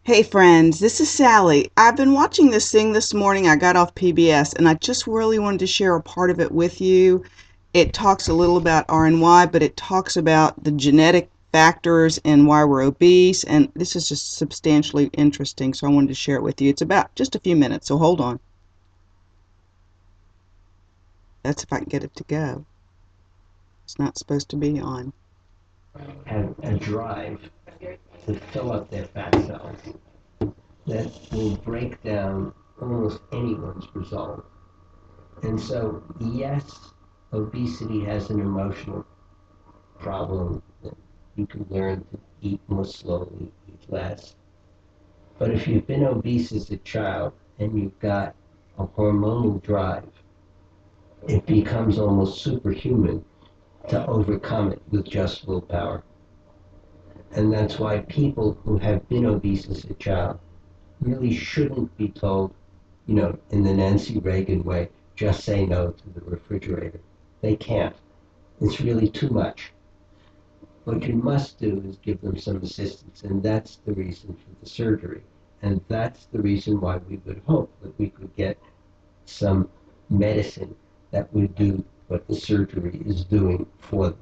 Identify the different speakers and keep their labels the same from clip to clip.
Speaker 1: Hey friends, this is Sally. I've been watching this thing this morning. I got off PBS and I just really wanted to share a part of it with you. It talks a little about RNY, but it talks about the genetic factors and why we're obese, and this is just substantially interesting, so I wanted to share it with you. It's about just a few minutes, so hold on. That's if I can get it to go. It's not supposed to be on.
Speaker 2: Have a drive to fill up their fat cells that will break down almost anyone's resolve. And so, yes, obesity has an emotional problem that you can learn to eat more slowly, eat less. But if you've been obese as a child and you've got a hormonal drive, it becomes almost superhuman to overcome it with just willpower. And that's why people who have been obese as a child really shouldn't be told, in the Nancy Reagan way, just say no to the refrigerator. They can't. It's really too much. What you must do is give them some assistance, and that's the reason for the surgery. And that's the reason why we would hope that we could get some medicine that would do what the surgery is doing for them.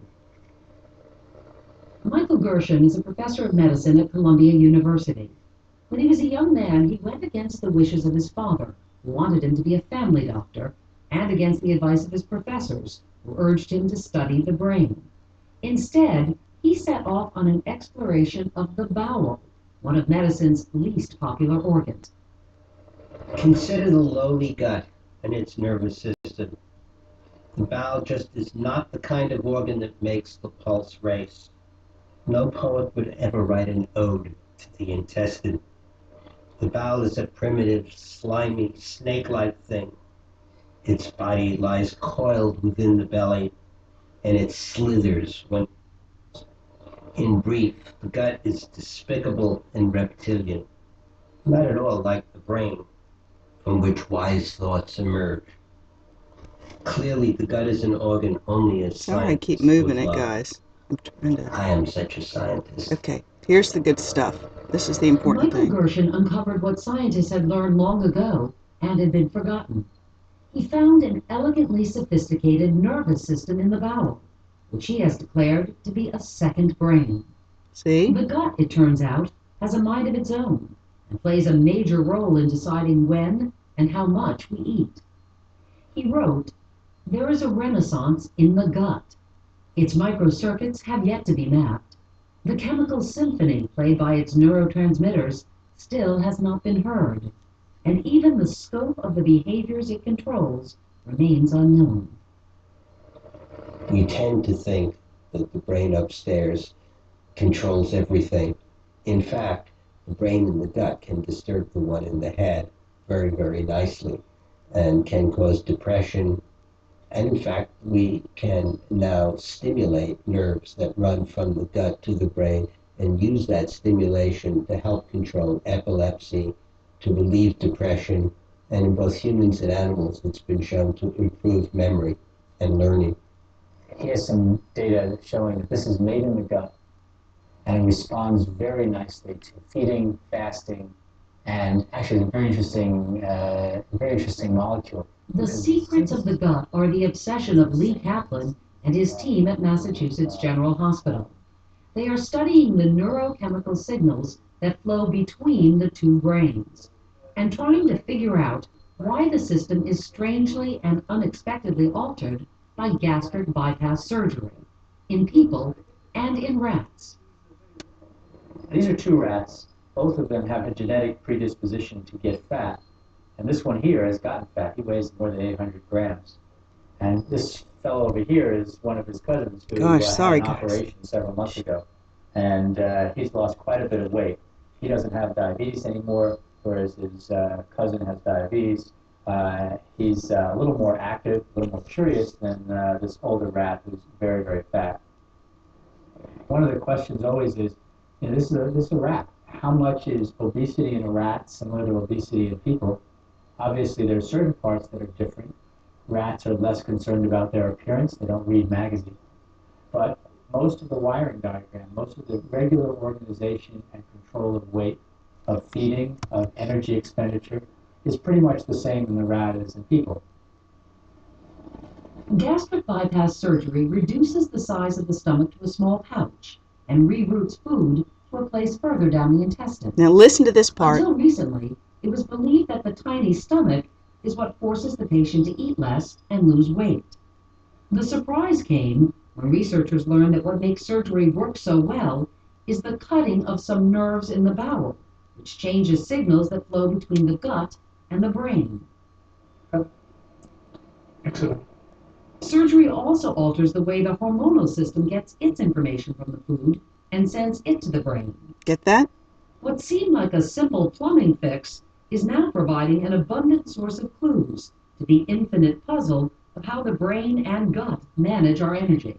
Speaker 3: Michael Gershon is a professor of medicine at Columbia University. When he was a young man, he went against the wishes of his father, who wanted him to be a family doctor, and against the advice of his professors, who urged him to study the brain. Instead, he set off on an exploration of the bowel, one of medicine's least popular organs.
Speaker 2: Consider the lowly gut and its nervous system. The bowel just is not the kind of organ that makes the pulse race. No poet would ever write an ode to the intestine. The bowel is a primitive, slimy, snake-like thing. Its body lies coiled within the belly, and it slithers when, in brief, the gut is despicable and reptilian, not at all like the brain, from which wise thoughts emerge. Clearly, the gut is an organ only as
Speaker 1: Sorry, I keep
Speaker 2: scientists
Speaker 1: moving
Speaker 2: would
Speaker 1: it,
Speaker 2: love.
Speaker 1: guys. I'm trying to.
Speaker 2: I am such a scientist.
Speaker 1: Okay, here's the good stuff. This is the important
Speaker 3: Michael
Speaker 1: thing.
Speaker 3: Gershon uncovered what scientists had learned long ago and had been forgotten. He found an elegantly sophisticated nervous system in the bowel, which he has declared to be a second brain.
Speaker 1: See?
Speaker 3: The gut, it turns out, has a mind of its own and plays a major role in deciding when and how much we eat. He wrote, "There is a renaissance in the gut. Its microcircuits have yet to be mapped. The chemical symphony played by its neurotransmitters still has not been heard, and even the scope of the behaviors it controls remains unknown."
Speaker 2: We tend to think that the brain upstairs controls everything. In fact, the brain in the gut can disturb the one in the head very, very nicely and can cause depression. And in fact, we can now stimulate nerves that run from the gut to the brain and use that stimulation to help control epilepsy, to relieve depression, and in both humans and animals, it's been shown to improve memory and learning.
Speaker 4: Here's some data showing that this is made in the gut and it responds very nicely to feeding, fasting, and actually a very interesting molecule.
Speaker 3: The secrets of the gut are the obsession of Lee Kaplan and his team at Massachusetts General Hospital. They are studying the neurochemical signals that flow between the two brains and trying to figure out why the system is strangely and unexpectedly altered by gastric bypass surgery in people and in rats.
Speaker 4: These are two rats. Both of them have a genetic predisposition to get fat. And this one here has gotten fat. He weighs more than 800 grams. And this fellow over here is one of his cousins who
Speaker 1: Gosh,
Speaker 4: had
Speaker 1: sorry,
Speaker 4: an
Speaker 1: guys.
Speaker 4: operation several months ago. And he's lost quite a bit of weight. He doesn't have diabetes anymore, whereas his cousin has diabetes. He's a little more active, a little more curious than this older rat who's very, very fat. One of the questions always is, this is a rat. How much is obesity in a rat similar to obesity in people? Obviously, there are certain parts that are different. Rats are less concerned about their appearance. They don't read magazines. But most of the wiring diagram, most of the regular organization and control of weight of feeding, of energy expenditure, is pretty much the same in the rat as in people.
Speaker 3: Gastric bypass surgery reduces the size of the stomach to a small pouch and reroutes food to a place further down the intestine.
Speaker 1: Now listen to this part.
Speaker 3: Until recently, it was believed that the tiny stomach is what forces the patient to eat less and lose weight. The surprise came when researchers learned that what makes surgery work so well is the cutting of some nerves in the bowel, which changes signals that flow between the gut and the brain.
Speaker 4: Excellent.
Speaker 3: Surgery also alters the way the hormonal system gets its information from the food and sends it to the brain.
Speaker 1: Get that?
Speaker 3: What seemed like a simple plumbing fix is now providing an abundant source of clues to the infinite puzzle of how the brain and gut manage our energy.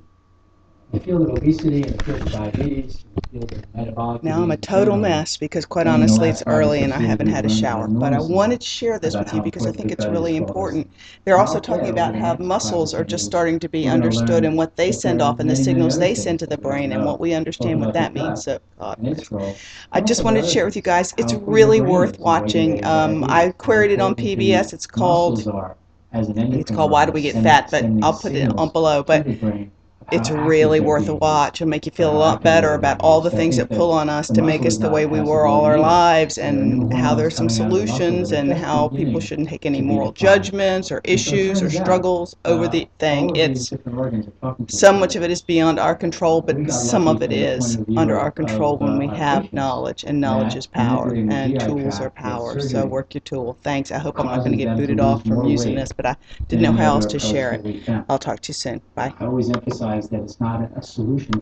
Speaker 4: In the field of obesity, in the field of diabetes, in the field of metabolic
Speaker 1: Now I'm a
Speaker 4: disease
Speaker 1: total
Speaker 4: generally,
Speaker 1: mess because quite
Speaker 4: and in the
Speaker 1: honestly
Speaker 4: last
Speaker 1: it's
Speaker 4: 5 or
Speaker 1: early and
Speaker 4: 6
Speaker 1: I
Speaker 4: years,
Speaker 1: haven't
Speaker 4: we've
Speaker 1: had a
Speaker 4: learned
Speaker 1: shower. But I
Speaker 4: enormous
Speaker 1: wanted
Speaker 4: amount
Speaker 1: to share this
Speaker 4: about
Speaker 1: with you
Speaker 4: how
Speaker 1: because I
Speaker 4: important
Speaker 1: think
Speaker 4: the
Speaker 1: it's
Speaker 4: gut is
Speaker 1: really
Speaker 4: to us.
Speaker 1: important. They're
Speaker 4: And
Speaker 1: also
Speaker 4: I'll
Speaker 1: talking
Speaker 4: bet over
Speaker 1: about
Speaker 4: the
Speaker 1: how
Speaker 4: next 5 or
Speaker 1: muscles are
Speaker 4: 6
Speaker 1: just
Speaker 4: years,
Speaker 1: starting to be
Speaker 4: we're going to
Speaker 1: understood and
Speaker 4: learn
Speaker 1: what they
Speaker 4: that there
Speaker 1: send
Speaker 4: are
Speaker 1: off and the
Speaker 4: many, many
Speaker 1: signals
Speaker 4: other
Speaker 1: they
Speaker 4: things
Speaker 1: send to the
Speaker 4: that we don't
Speaker 1: brain and what
Speaker 4: know,
Speaker 1: we
Speaker 4: both
Speaker 1: understand what
Speaker 4: about the
Speaker 1: that means.
Speaker 4: gut
Speaker 1: So God,
Speaker 4: and its role,
Speaker 1: I
Speaker 4: and
Speaker 1: just
Speaker 4: also about
Speaker 1: wanted to
Speaker 4: other
Speaker 1: share with you
Speaker 4: things,
Speaker 1: guys. It's
Speaker 4: how important the
Speaker 1: really
Speaker 4: brain
Speaker 1: worth
Speaker 4: is in
Speaker 1: watching.
Speaker 4: regulating diabetes,
Speaker 1: I
Speaker 4: how
Speaker 1: queried it on
Speaker 4: important
Speaker 1: PBS.
Speaker 4: the
Speaker 1: It's called,
Speaker 4: muscles are as an
Speaker 1: I think it's
Speaker 4: endocrine
Speaker 1: called Why Do
Speaker 4: organ,
Speaker 1: We Get Fat, but
Speaker 4: sending
Speaker 1: I'll put it on
Speaker 4: signals
Speaker 1: below.
Speaker 4: to
Speaker 1: But
Speaker 4: the brain of
Speaker 1: it's
Speaker 4: how active
Speaker 1: really
Speaker 4: their
Speaker 1: worth a
Speaker 4: being is,
Speaker 1: watch. It'll make you
Speaker 4: or
Speaker 1: feel a
Speaker 4: how
Speaker 1: lot
Speaker 4: active
Speaker 1: better
Speaker 4: their
Speaker 1: about
Speaker 4: being
Speaker 1: all
Speaker 4: is.
Speaker 1: the
Speaker 4: So I
Speaker 1: things
Speaker 4: think
Speaker 1: that
Speaker 4: that
Speaker 1: pull on us
Speaker 4: the
Speaker 1: to make
Speaker 4: muscle
Speaker 1: us
Speaker 4: is
Speaker 1: the
Speaker 4: not
Speaker 1: way
Speaker 4: a
Speaker 1: we
Speaker 4: passive
Speaker 1: were all our
Speaker 4: ingredient.
Speaker 1: lives,
Speaker 4: There are new
Speaker 1: and how
Speaker 4: hormones
Speaker 1: there's some
Speaker 4: coming out of the muscle that
Speaker 1: solutions,
Speaker 4: are
Speaker 1: and
Speaker 4: just
Speaker 1: how people
Speaker 4: beginning
Speaker 1: shouldn't take any
Speaker 4: to be
Speaker 1: moral
Speaker 4: defined.
Speaker 1: judgments or
Speaker 4: And so it
Speaker 1: issues or
Speaker 4: turns out,
Speaker 1: struggles over the thing.
Speaker 4: all of these
Speaker 1: It's
Speaker 4: different organs are talking to
Speaker 1: so
Speaker 4: each
Speaker 1: much
Speaker 4: other.
Speaker 1: of it is beyond our control,
Speaker 4: We
Speaker 1: but
Speaker 4: got
Speaker 1: some
Speaker 4: lucky
Speaker 1: of it
Speaker 4: from the point
Speaker 1: is
Speaker 4: of view
Speaker 1: under our control when we
Speaker 4: our
Speaker 1: have
Speaker 4: patients,
Speaker 1: knowledge, and knowledge is
Speaker 4: that
Speaker 1: power,
Speaker 4: penetrating the
Speaker 1: and
Speaker 4: GI
Speaker 1: tools are
Speaker 4: tract, that
Speaker 1: power. So
Speaker 4: surgery
Speaker 1: work your tool. Thanks. I hope I'm not going
Speaker 4: causes
Speaker 1: to get
Speaker 4: them to
Speaker 1: booted
Speaker 4: lose
Speaker 1: off from
Speaker 4: more
Speaker 1: using
Speaker 4: weight
Speaker 1: this, but I
Speaker 4: than
Speaker 1: didn't know
Speaker 4: any
Speaker 1: how
Speaker 4: other
Speaker 1: else to
Speaker 4: approach
Speaker 1: share
Speaker 4: that
Speaker 1: it.
Speaker 4: we found.
Speaker 1: I'll talk to you soon. Bye.
Speaker 4: I always emphasize that it's not a solution